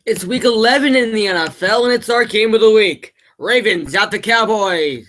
It's week 11 in the NFL, and it's our game of the week. Ravens at the Cowboys.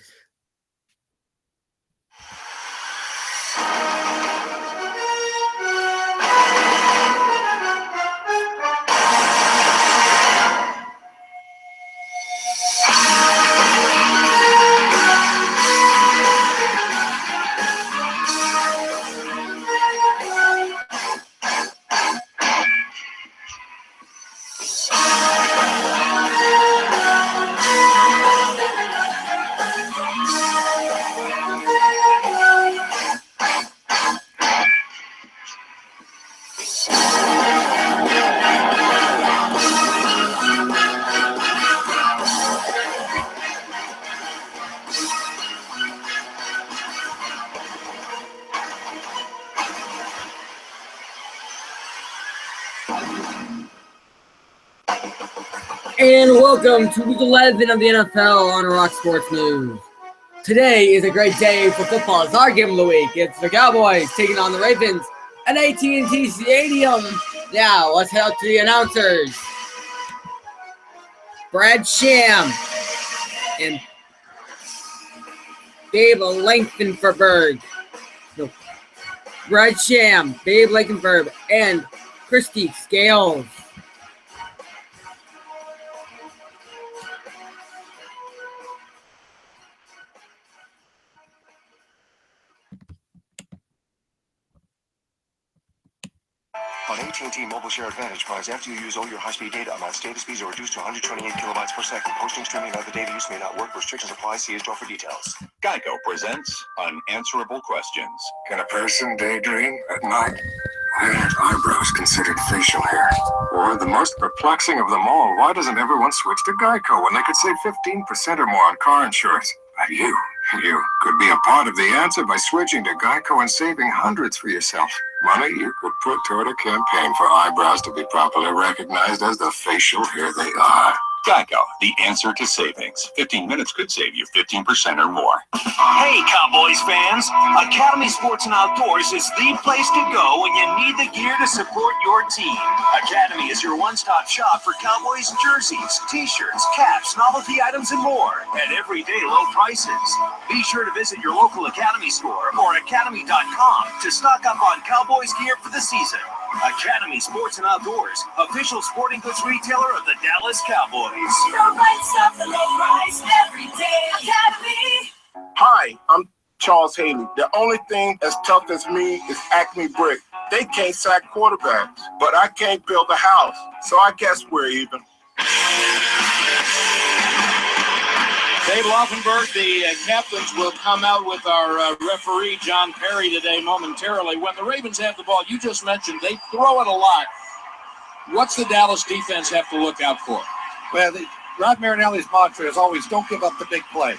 And welcome to week 11 of the NFL on Rock Sports News. Today is a great day for football. It's our game of the week. It's the Cowboys taking on the Ravens at AT&T Stadium. Now, let's head out to the announcers. Brad Sham and Babe Lankfenberg. No. Brad Sham, Babe Lankfenberg, and Christy Scales. On AT&T Mobile Share Advantage plans, after you use all your high-speed data amounts, data speeds are reduced to 128 kilobytes per second. Posting, streaming, and other data use may not work. Restrictions apply. See store for details. Geico presents Unanswerable Questions. Can a person daydream at night? Why aren't eyebrows considered facial hair? Or the most perplexing of them all, why doesn't everyone switch to Geico when they could save 15% or more on car insurance? And you could be a part of the answer by switching to Geico and saving hundreds for yourself. Money you could put toward a campaign for eyebrows to be properly recognized as the facial hair they are. Geico, the answer to savings. 15 minutes could save you 15% or more. Hey, Cowboys fans! Academy Sports and Outdoors is the place to go when you need the gear to support your team. Academy is your one-stop shop for Cowboys jerseys, t-shirts, caps, novelty items, and more at everyday low prices. Be sure to visit your local Academy store or academy.com to stock up on Cowboys gear for the season. Academy Sports and Outdoors, official sporting goods retailer of the Dallas Cowboys. You don't like stuff at low price every day. Academy. Hi, I'm Charles Haley. The only thing as tough as me is Acme Brick. They can't sack quarterbacks, but I can't build a house, so I guess we're even. Dave Laufenberg, the captains, will come out with our referee, John Perry, today momentarily. When the Ravens have the ball, you just mentioned they throw it a lot. What's the Dallas defense have to look out for? Well, Rod Marinelli's mantra is always don't give up the big play.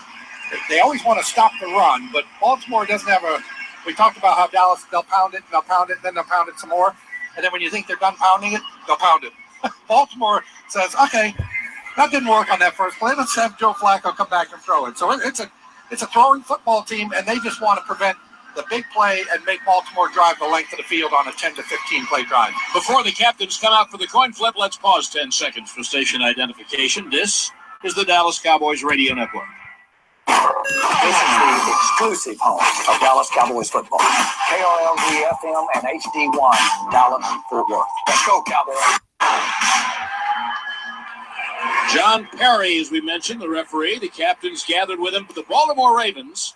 They always want to stop the run, but Baltimore doesn't have a – we talked about how Dallas, they'll pound it, and then they'll pound it some more. And then when you think they're done pounding it, they'll pound it. Baltimore says, okay, that didn't work on that first play. Let's have Joe Flacco come back and throw it. So it's a throwing football team, and they just want to prevent the big play and make Baltimore drive the length of the field on a 10 to 15 play drive. Before the captains come out for the coin flip, let's pause 10 seconds for station identification. This is the Dallas Cowboys Radio Network. This is the exclusive home of Dallas Cowboys football. KRLD FM and HD1, Dallas, Fort Worth. Let's go, Cowboys. John Perry, as we mentioned, the referee. The captains gathered with him for the Baltimore Ravens.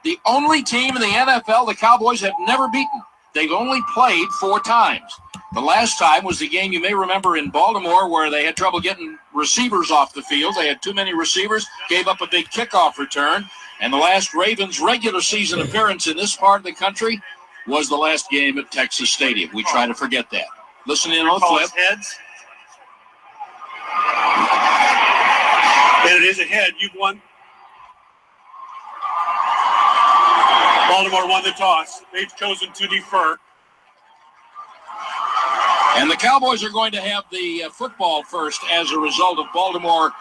The only team in the NFL the Cowboys have never beaten. They've only played 4 times. The last time was the game you may remember in Baltimore where they had trouble getting receivers off the field. They had too many receivers, gave up a big kickoff return. And the last Ravens regular season appearance in this part of the country was the last game at Texas Stadium. We try to forget that. Listen in on the flip. Heads. And it is a head. You've won. Baltimore won the toss. They've chosen to defer. And the Cowboys are going to have the football first as a result of Baltimore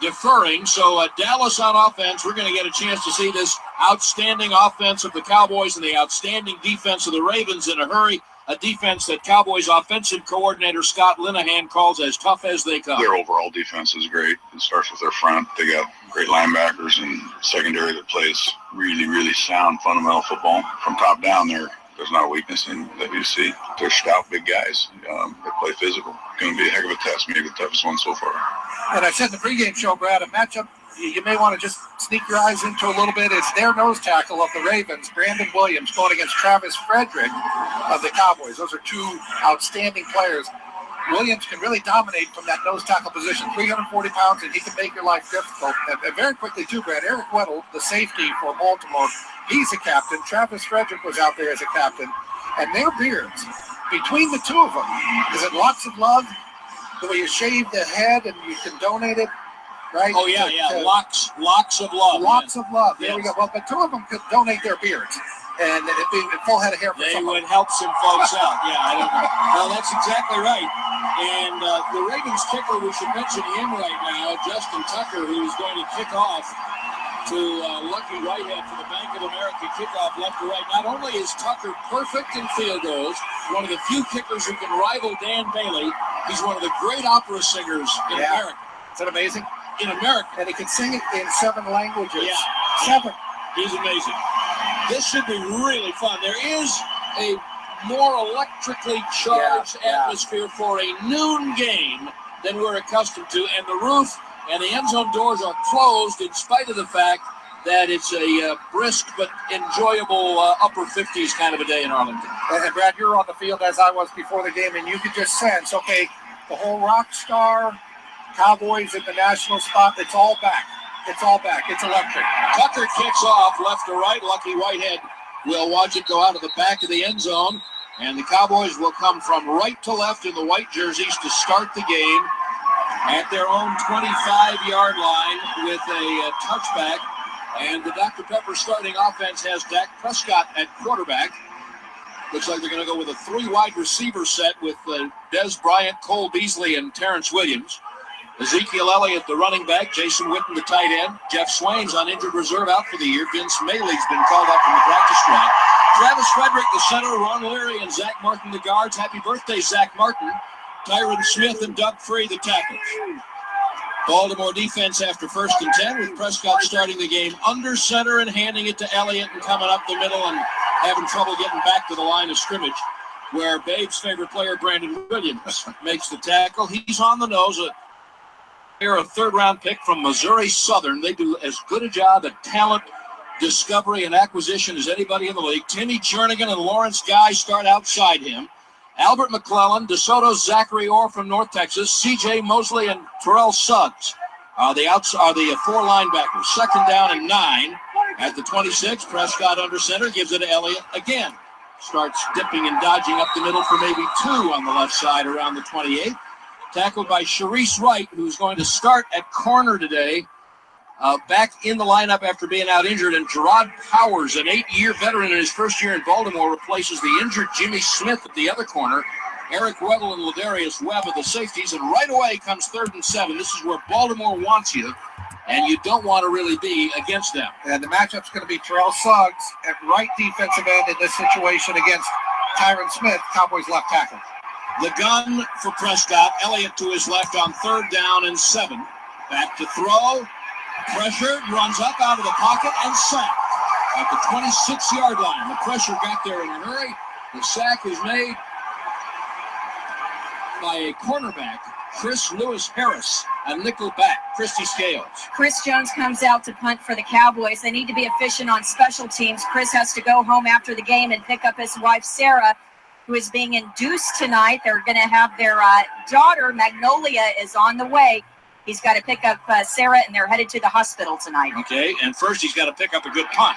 deferring. So Dallas on offense, we're going to get a chance to see this outstanding offense of the Cowboys and the outstanding defense of the Ravens in a hurry. a defense that Cowboys offensive coordinator Scott Linehan calls as tough as they come. Their overall defense is great. It starts with their front. They got great linebackers and secondary that plays really, really sound fundamental football. From top down, there's not a weakness in that you see. They're stout, big guys. They play physical. Going to be a heck of a test, maybe the toughest one so far. And I said in the pregame show, Brad, a matchup you may want to just sneak your eyes into a little bit. It's their nose tackle of the Ravens, Brandon Williams, going against Travis Frederick of the Cowboys. Those are two outstanding players. Williams can really dominate from that nose tackle position, 340 pounds, and he can make your life difficult. And very quickly, too, Brad, Eric Weddle, the safety for Baltimore, he's a captain. Travis Frederick was out there as a captain. And their beards, between the two of them, is it lots of love? The way you shave the head and you can donate it, right? Oh, yeah, locks of love. Lots of love. There we go. Well, but two of them could donate their beards. And it'd be a full head of hair for They someone. would help some folks out. Yeah, I don't know. No, that's exactly right. And the Ravens kicker, we should mention him right now, Justin Tucker, who is going to kick off to Lucky Whitehead for the Bank of America kickoff left to right. Not only is Tucker perfect in field goals, one of the few kickers who can rival Dan Bailey, he's one of the great opera singers in America. Is that amazing? In America. And he can sing it in 7 languages. Yeah. 7. He's amazing. This should be really fun. There is a more electrically charged atmosphere for a noon game than we're accustomed to, and the roof and the end zone doors are closed in spite of the fact that it's a brisk but enjoyable upper 50s kind of a day in Arlington. And Brad, you were on the field as I was before the game, and you could just sense, okay, the whole rock star, Cowboys at the national spot, it's all back. It's all back. It's electric. Tucker kicks off left to right. Lucky Whitehead will watch it go out of the back of the end zone. And the Cowboys will come from right to left in the white jerseys to start the game at their own 25-yard line with a touchback. And the Dr. Pepper starting offense has Dak Prescott at quarterback. Looks like they're going to go with a 3-wide receiver set with Dez Bryant, Cole Beasley, and Terrence Williams. Ezekiel Elliott, the running back. Jason Witten, the tight end. Jeff Swain's on injured reserve out for the year. Vince Maley's been called up from the practice squad. Travis Frederick, the center. Ron Leary and Zach Martin, the guards. Happy birthday, Zach Martin. Tyron Smith and Doug Free, the tackles. Baltimore defense after 1st and 10 with Prescott starting the game under center and handing it to Elliott and coming up the middle and having trouble getting back to the line of scrimmage where Babe's favorite player, Brandon Williams, makes the tackle. He's on the nose. They're a 3rd-round pick from Missouri Southern. They do as good a job at talent discovery and acquisition as anybody in the league. Timmy Jernigan and Lawrence Guy start outside him. Albert McClellan, DeSoto, Zachary Orr from North Texas, C.J. Mosley, and Terrell Suggs are the 4 linebackers. 2nd down and 9 at the 26. Prescott under center, gives it to Elliott again. Starts dipping and dodging up the middle for maybe 2 on the left side around the 28. Tackled by Sharice Wright, who's going to start at corner today. Back in the lineup after being out injured. And Gerard Powers, an 8-year veteran in his first year in Baltimore, replaces the injured Jimmy Smith at the other corner. Eric Weddle and Ladarius Webb are the safeties. And right away comes 3rd and 7. This is where Baltimore wants you, and you don't want to really be against them. And the matchup's going to be Terrell Suggs at right defensive end in this situation against Tyron Smith, Cowboys left tackle. The gun for Prescott. Elliott to his left on 3rd down and 7. Back to throw. Pressure, runs up out of the pocket and sacked at the 26-yard line. The pressure got there in a hurry. The sack is made by a cornerback, Chris Lewis Harris, a nickel back, Christy Scales. Chris Jones comes out to punt for the Cowboys. They need to be efficient on special teams. Chris has to go home after the game and pick up his wife, Sarah, who is being induced tonight. They're going to have their daughter, Magnolia, is on the way. He's got to pick up Sarah, and they're headed to the hospital tonight. Okay, and first he's got to pick up a good punt.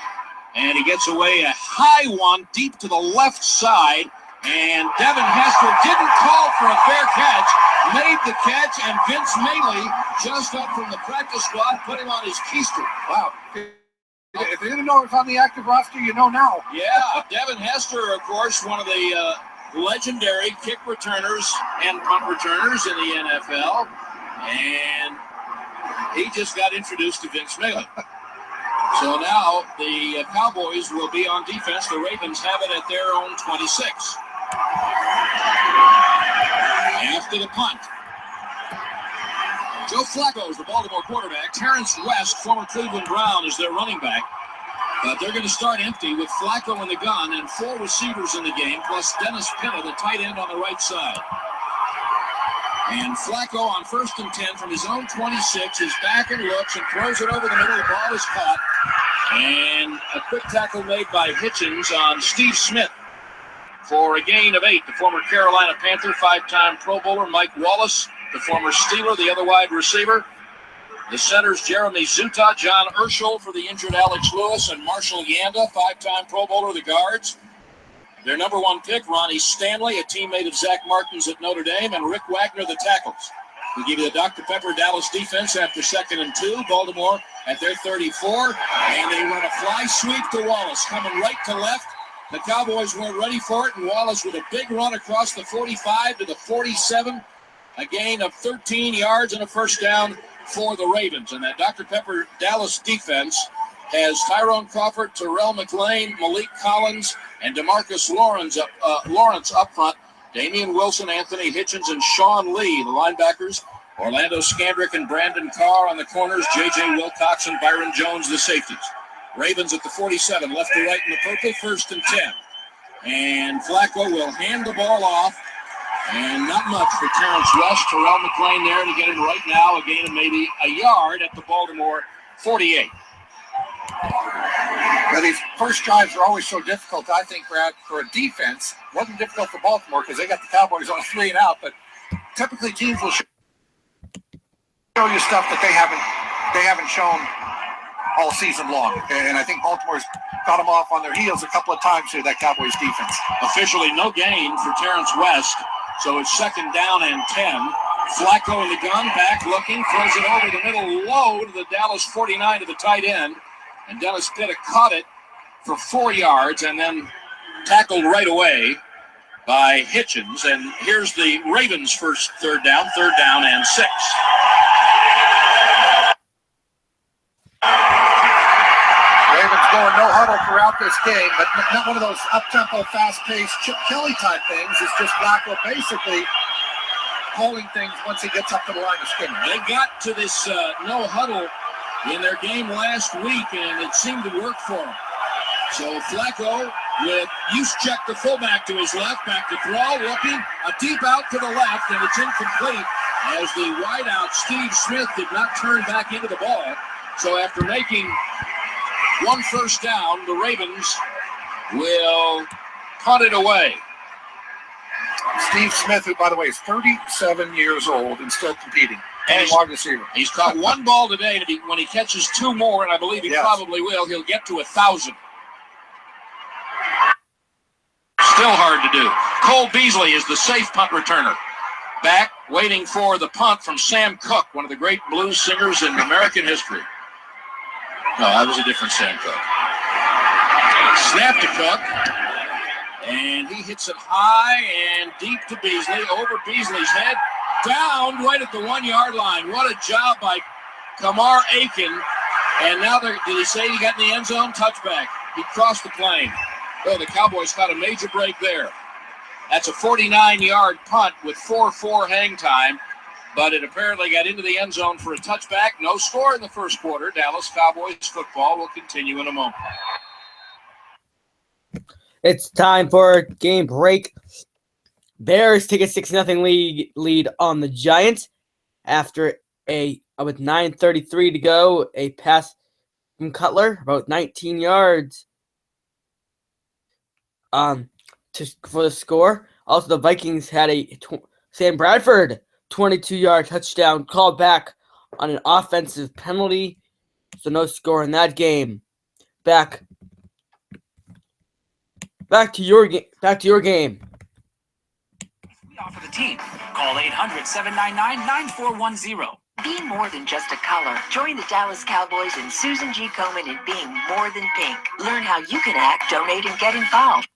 And he gets away a high one deep to the left side. And Devin Hester didn't call for a fair catch, made the catch, and Vince Maley, just up from the practice squad, put him on his keister. Wow. If you didn't know it was on the active roster, you know now. Yeah, Devin Hester, of course, one of the legendary kick returners and punt returners in the NFL. And he just got introduced to Vince Maley. So now the Cowboys will be on defense. The Ravens have it at their own 26. After the punt, Joe Flacco is the Baltimore quarterback. Terrence West, former Cleveland Brown, is their running back. But they're going to start empty with Flacco in the gun and 4 receivers in the game, plus Dennis Pitta, the tight end on the right side. And Flacco on 1st and 10 from his own 26 is back and looks and throws it over the middle. The ball is caught. And a quick tackle made by Hitchens on Steve Smith for a gain of 8. The former Carolina Panther, 5-time Pro Bowler Mike Wallace, the former Steeler, the other wide receiver. The centers, Jeremy Zuta, John Urschel for the injured Alex Lewis, and Marshall Yanda, 5-time Pro Bowler, the guards. Their number 1 pick, Ronnie Stanley, a teammate of Zach Martin's at Notre Dame, and Rick Wagner, the tackles. We give you the Dr. Pepper Dallas defense after 2nd and 2. Baltimore at their 34, and they run a fly sweep to Wallace, coming right to left. The Cowboys weren't ready for it, and Wallace with a big run across the 45 to the 47, a gain of 13 yards and a first down for the Ravens. And that Dr. Pepper Dallas defense has Tyrone Crawford, Terrell McLean, Malik Collins, and DeMarcus Lawrence up front. Damian Wilson, Anthony Hitchens, and Sean Lee, the linebackers. Orlando Scandrick and Brandon Carr on the corners. J.J. Wilcox and Byron Jones, the safeties. Ravens at the 47, left to right in the purple, 1st and 10. And Flacco will hand the ball off. And not much for Terrence West. Terrell McLean there to get him right now. A gain of maybe a yard at the Baltimore 48. Now, these first drives are always so difficult, I think, Brad, for a defense. It wasn't difficult for Baltimore because they got the Cowboys on a 3 and out, but typically teams will show you stuff that they haven't shown all season long. And I think Baltimore's got them off on their heels a couple of times here, that Cowboys defense. Officially no gain for Terrence West, so it's 2nd down and 10. Flacco in the gun, back looking, throws it over the middle low to the Dallas 49 to the tight end. And Dennis Pitta caught it for 4 yards and then tackled right away by Hitchens. And here's the Ravens' first third down and 6. Ravens going no huddle throughout this game, but not one of those up-tempo, fast-paced Chip Kelly type things. It's just Flacco basically calling things once he gets up to the line of scrimmage. They got to this no huddle in their game last week, and it seemed to work for them. So Flacco with Juszczyk, the fullback, to his left, back to throw, looking, a deep out to the left, and it's incomplete as the wideout Steve Smith did not turn back into the ball. So after making 1 first down, the Ravens will punt it away. Steve Smith, who, by the way, is 37 years old and still competing. And wide receiver. He's caught 1 ball today, and when he catches 2 more, and I believe he probably will, he'll get to 1,000. Still hard to do. Cole Beasley is the safe punt returner. Back, waiting for the punt from Sam Cooke, one of the great blues singers in American history. No, that was a different Sam Cooke. Snap to Cooke, and he hits it high and deep to Beasley, over Beasley's head, down right at the 1-yard line. What a job by Kamar Aiken. And now, did he say he got in the end zone? Touchback. He crossed the plane. Oh, the Cowboys got a major break there. That's a 49-yard punt with 4-4 hang time, but it apparently got into the end zone for a touchback. No score in the first quarter. Dallas Cowboys football will continue in a moment. It's time for a game break. Bears take a 6-0 lead on the Giants after with 9:33 to go, a pass from Cutler, about 19 yards for the score. Also, the Vikings had Sam Bradford 22-yard touchdown called back on an offensive penalty, so no score in that game. Back to your game. We offer the team. Call 800-799-9410. Be more than just a color. Join the Dallas Cowboys and Susan G. Komen in being more than pink. Learn how you can act, donate, and get involved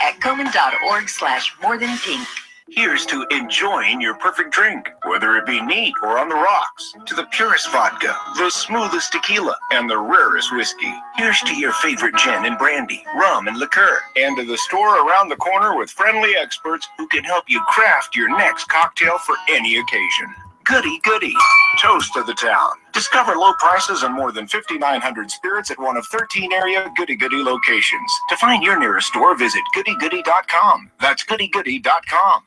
at Komen.org/morethanpink. Here's to enjoying your perfect drink, whether it be neat or on the rocks, to the purest vodka, the smoothest tequila, and the rarest whiskey. Here's to your favorite gin and brandy, rum and liqueur, and to the store around the corner with friendly experts who can help you craft your next cocktail for any occasion. Goody Goody, toast of the town. Discover low prices on more than 5,900 spirits at one of 13 area Goody Goody locations. To find your nearest store, visit goodygoody.com. That's goodygoody.com.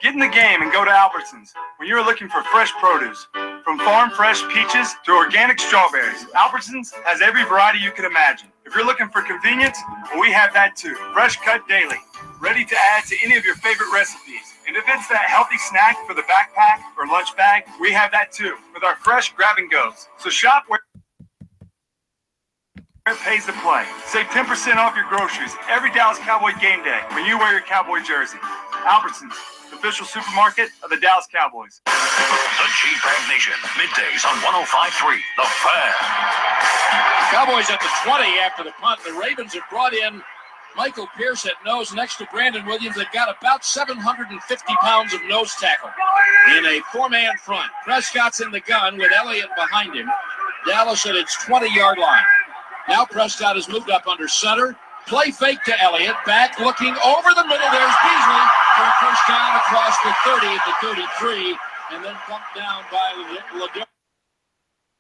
Get in the game and go to Albertsons when you're looking for fresh produce. From farm fresh peaches to organic strawberries, Albertsons has every variety you can imagine. If you're looking for convenience, well, we have that too. Fresh cut daily, ready to add to any of your favorite recipes. And if it's that healthy snack for the backpack or lunch bag, we have that too with our fresh grab and goes. So shop where it pays to play. Save 10% off your groceries every Dallas Cowboy game day when you wear your Cowboy jersey. Albertsons, the official supermarket of the Dallas Cowboys. The G-Bag Nation, middays on 105.3 The Fan. Cowboys at the 20 after the punt. The Ravens have brought in Michael Pierce at nose next to Brandon Williams. They've got about 750 pounds of nose tackle in a four-man front. Prescott's in the gun with Elliott behind him. Dallas at its 20-yard line. Now Prescott has moved up under center. Play fake to Elliott. Back looking over the middle. There's Beasley for a first down across the 30 at the 33. And then pumped down by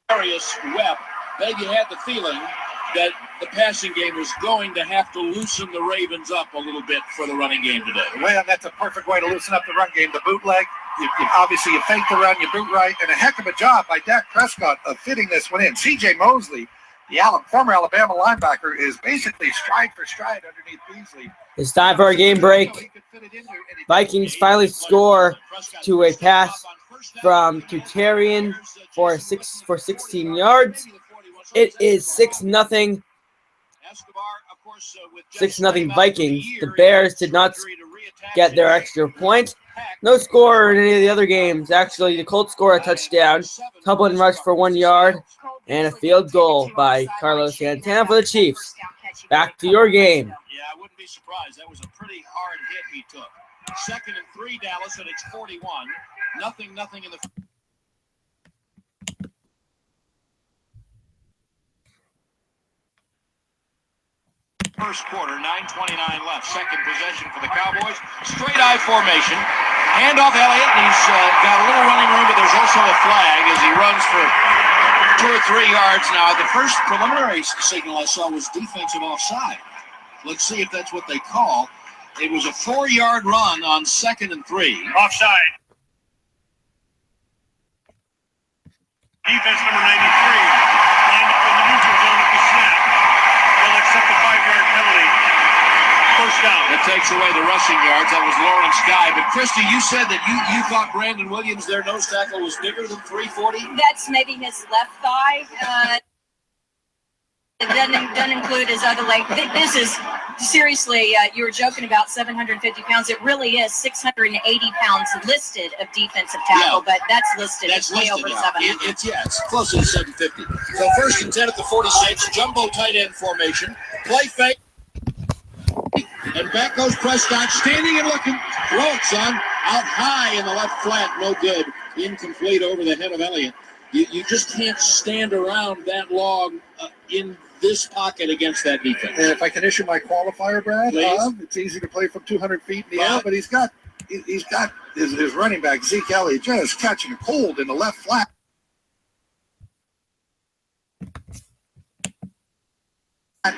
Ladarius Webb. Maybe had the feeling that the passing game was going to have to loosen the Ravens up a little bit for the running game today. Well, that's a perfect way to loosen up the run game. The bootleg, obviously you fake the run, you boot right, and a heck of a job by Dak Prescott of fitting this one in. C.J. Mosley, the former Alabama linebacker, is basically stride for stride underneath Beasley. It's time for our game break. Vikings finally score to a pass from Tutarian for 16 yards. It is 6-0. 6-0 Vikings. The Bears did not get their extra point. No score in any of the other games. Actually, the Colts score a touchdown. Tublin rushed for 1 yard. And a field goal by Carlos Santana for the Chiefs. Back to your game. Yeah, I wouldn't be surprised. That was a pretty hard hit he took. 2nd and 3, Dallas at its 41. Nothing in the first quarter. 9:29 left. Second possession for the Cowboys. Straight I formation. Hand off Elliott, and he's got a little running room, but there's also a flag as he runs for 2 or 3 yards. Now, the first preliminary signal I saw was defensive offside. Let's see if that's what they call. It was a 4-yard run on 2nd and 3. Offside. Defense number 93 lined up in the neutral zone at the snap. They'll accept the 5-yard penalty. First down. That takes away the rushing yards. That was Lawrence Guy. But, Christy, you said that you thought Brandon Williams, their nose tackle, was bigger than 340? That's maybe his left thigh. It doesn't include his other leg. This is, seriously, you were joking about 750 pounds. It really is 680 pounds listed of defensive tackle, but that's listed. That's it's way listed over now. 700. It's closer to 750. So 1st and 10 at the 46. Jumbo tight end formation. Play fake. And back goes Prescott, standing and looking. Throw it, son. Out high in the left flat. No good. Incomplete over the head of Elliott. You just can't stand around that long in this pocket against that defense. And if I can issue my qualifier, Brad, it's easy to play from 200 feet in the air, but he's got his running back, Zeke Elliott, just catching a cold in the left flat.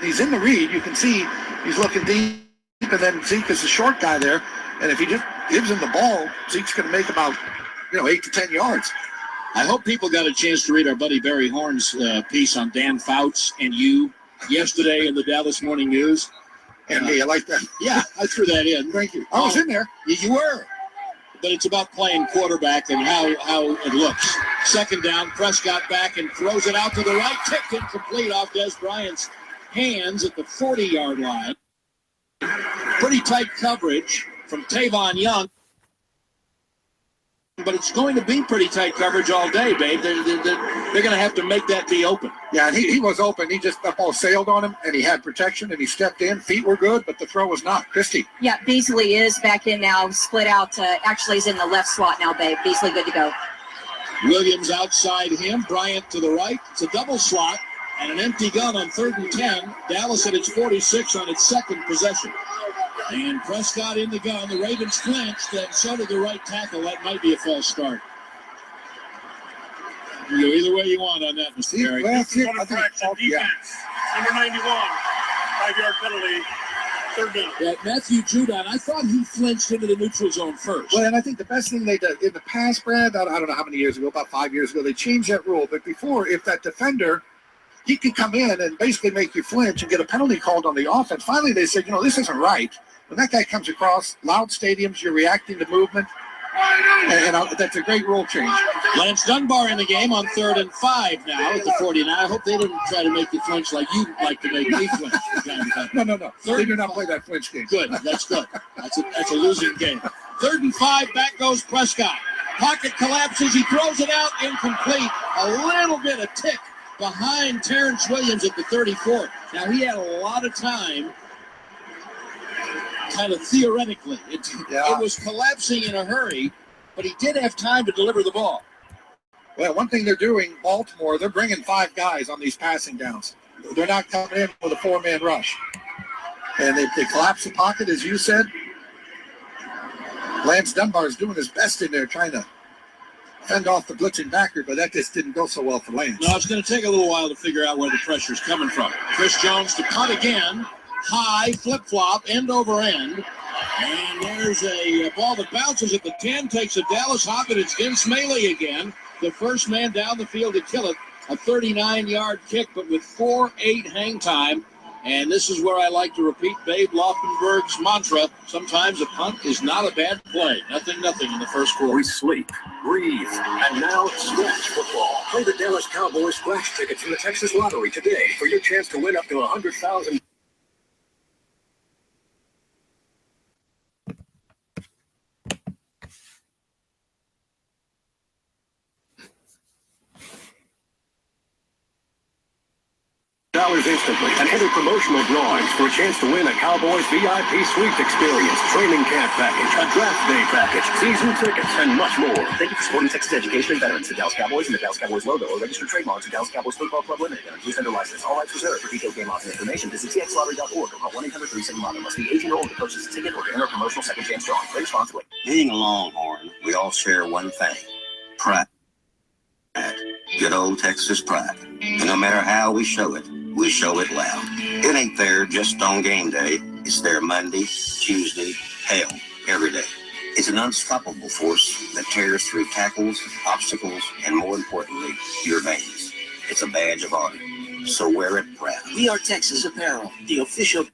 He's in the read. You can see he's looking deep, and then Zeke is the short guy there. And if he just gives him the ball, Zeke's going to make about 8 to 10 yards. I hope people got a chance to read our buddy Barry Horn's piece on Dan Fouts and you yesterday in the Dallas Morning News. And I like that. Yeah, I threw that in. Thank you. I was in there. You were. But it's about playing quarterback and how it looks. 2nd down, Prescott back and throws it out to the right. Tipped incomplete off Des Bryant's hands at the 40-yard line. Pretty tight coverage from Tavon Young. but it's going to be pretty tight coverage all day, babe. They're going to have to make that be open. Yeah, and he was open. He just, the ball sailed on him, and he had protection, and he stepped in. Feet were good, but the throw was not. Christy. Yeah, Beasley is back in now, split out. Actually, he's in the left slot now, babe. Beasley good to go. Williams outside him, Bryant to the right. It's a double slot and an empty gun on 3rd and 10. Dallas at its 46 on its second possession. And Prescott in the gun. The Ravens flinched, and so did the right tackle. That might be a false start. You go either way you want on that, Mr. Perry. Well, defense, number 91, 5-yard penalty, 3rd down. Yeah, Matthew Judon, I thought he flinched into the neutral zone first. Well, and I think the best thing they did in the past, Brad, I don't know how many years ago, about 5 years ago, they changed that rule. But before, if that defender, he could come in and basically make you flinch and get a penalty called on the offense. Finally, they said, this isn't right. When that guy comes across, loud stadiums, you're reacting to movement. And that's a great rule change. Lance Dunbar in the game on 3rd and 5 now at the 49. I hope they didn't try to make you flinch like you like to make me flinch. No. They do not play that flinch game. Good. That's good. That's a losing game. 3rd and 5. Back goes Prescott. Pocket collapses. He throws it out. Incomplete. A little bit of tick behind Terrence Williams at the 34. Now, he had a lot of time. Kind of theoretically, it was collapsing in a hurry, but he did have time to deliver the ball. Well, one thing they're doing, Baltimore, they're bringing 5 guys on these passing downs. They're not coming in with a 4-man rush. And they collapse the pocket, as you said. Lance Dunbar is doing his best in there, trying to fend off the blitzing backer, but that just didn't go so well for Lance. No, it's going to take a little while to figure out where the pressure's coming from. Chris Jones to punt again. High, flip-flop, end over end. And there's a ball that bounces at the 10, takes a Dallas hop, and it's Vince Maley again. The first man down the field to kill it. A 39-yard kick, but with 4:08 hang time. And this is where I like to repeat Babe Loffenberg's mantra. Sometimes a punt is not a bad play. Nothing in the first quarter. We sleep, breathe, and now scratch football. Play the Dallas Cowboys scratch tickets in the Texas Lottery today for your chance to win up to $100,000. Instantly and enter promotional drawings for a chance to win a Cowboys VIP Suite experience, training camp package, a draft day package, season tickets, and much more. Thank you for supporting Texas education and veterans. The Dallas Cowboys and the Dallas Cowboys logo are registered trademarks of Dallas Cowboys Football Club Limited and a under license. All rights reserved. For detailed game odds and information, visit txlottery.org or call 1-800-37-LOTTERY. Must be 18 or older to purchase a ticket or to enter a promotional second chance drawing. Play responsibly. Being a Longhorn, we all share one thing: pride. Good old Texas pride. And no matter how we show it loud. It ain't there just on game day. It's there Monday, Tuesday, hell, every day. It's an unstoppable force that tears through tackles, obstacles, and more importantly, your veins. It's a badge of honor. So wear it proud. We are Texas Apparel, the official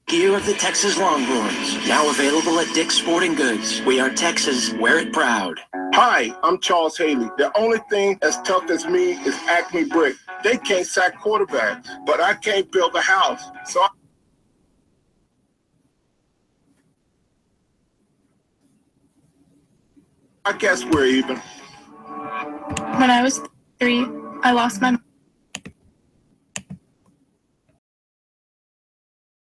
gear of the Texas Longhorns. Now available at Dick's Sporting Goods. We are Texas, wear it proud. Hi, I'm Charles Haley. The only thing as tough as me is Acme Brick. They can't sack quarterbacks, but I can't build a house. So I guess we're even. When I was 3, I lost my